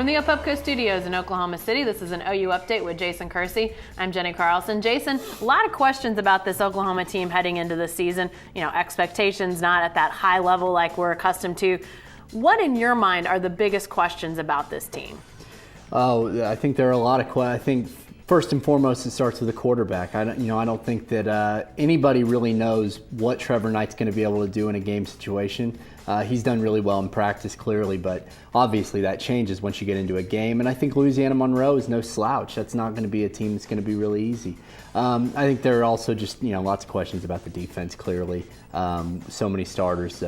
From the Opupco Studios in Oklahoma City, this is an OU Update with Jason Kersey. I'm Jenny Carlson. Jason, a lot of questions about this Oklahoma team heading into the season. You know, expectations not at that high level like we're accustomed to. What, in your mind, are the biggest questions about this team? Oh, I think there are a lot of questions. I think first and foremost, it starts with the quarterback. I don't think that anybody really knows what Trevor Knight's going to be able to do in a game situation. He's done really well in practice, clearly, but obviously that changes once you get into a game. And I think Louisiana Monroe is no slouch. That's not going to be a team that's going to be really easy. I think there are also just lots of questions about the defense. Clearly, so many starters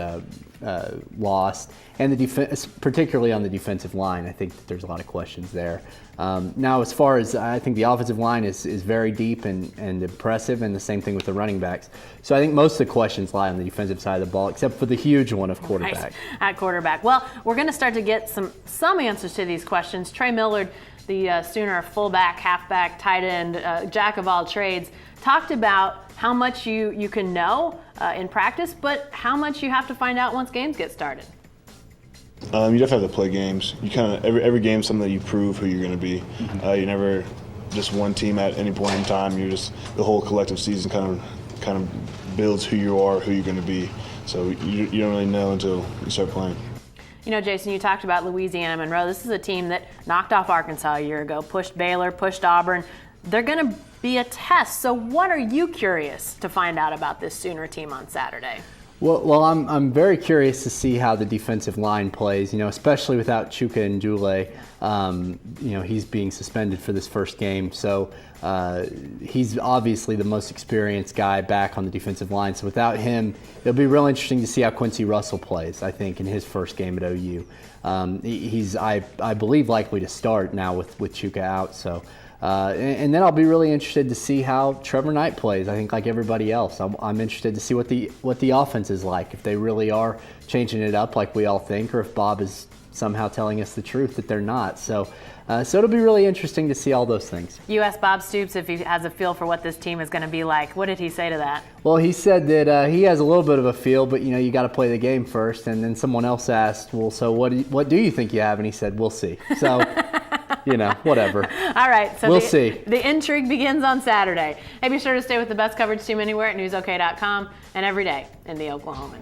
lost, and the defense, particularly on the defensive line. I think that there's a lot of questions there. Now, as far as I think the offensive line is very deep and impressive, and the same thing with the running backs. So I think most of the questions lie on the defensive side of the ball, except for the huge one of quarterback. Right. At quarterback. Well, we're going to start to get some answers to these questions. Trey Millard, the Sooner fullback, halfback, tight end, jack of all trades, talked about how much you can know in practice, but how much you have to find out once games get started. You definitely have to play games. You kind of every game is something that you prove who you're going to be. You're never just one team at any point in time. You're just the whole collective season kind of builds who you are, who you're going to be. So you don't really know until you start playing. You know, Jason, you talked about Louisiana Monroe. This is a team that knocked off Arkansas a year ago, pushed Baylor, pushed Auburn. They're going to be a test. So what are you curious to find out about this Sooner team on Saturday? Well, I'm very curious to see how the defensive line plays. Especially without Chuka Njule. He's being suspended for this first game, so he's obviously the most experienced guy back on the defensive line. So without him, it'll be real interesting to see how Quincy Russell plays. I think in his first game at OU, he's I believe likely to start now with Chuka out. So. And then I'll be really interested to see how Trevor Knight plays. I think like everybody else, I'm interested to see what the offense is like, if they really are changing it up like we all think, or if Bob is somehow telling us the truth that they're not. So it'll be really interesting to see all those things. You asked Bob Stoops if he has a feel for what this team is going to be like. What did he say to that? Well, he said that he has a little bit of a feel, but you got to play the game first. And then someone else asked, well, so what do you think you have? And he said, we'll see. So. Whatever. All right. So we'll see. The intrigue begins on Saturday. Hey, be sure to stay with the best coverage team anywhere at newsok.com and every day in the Oklahoman.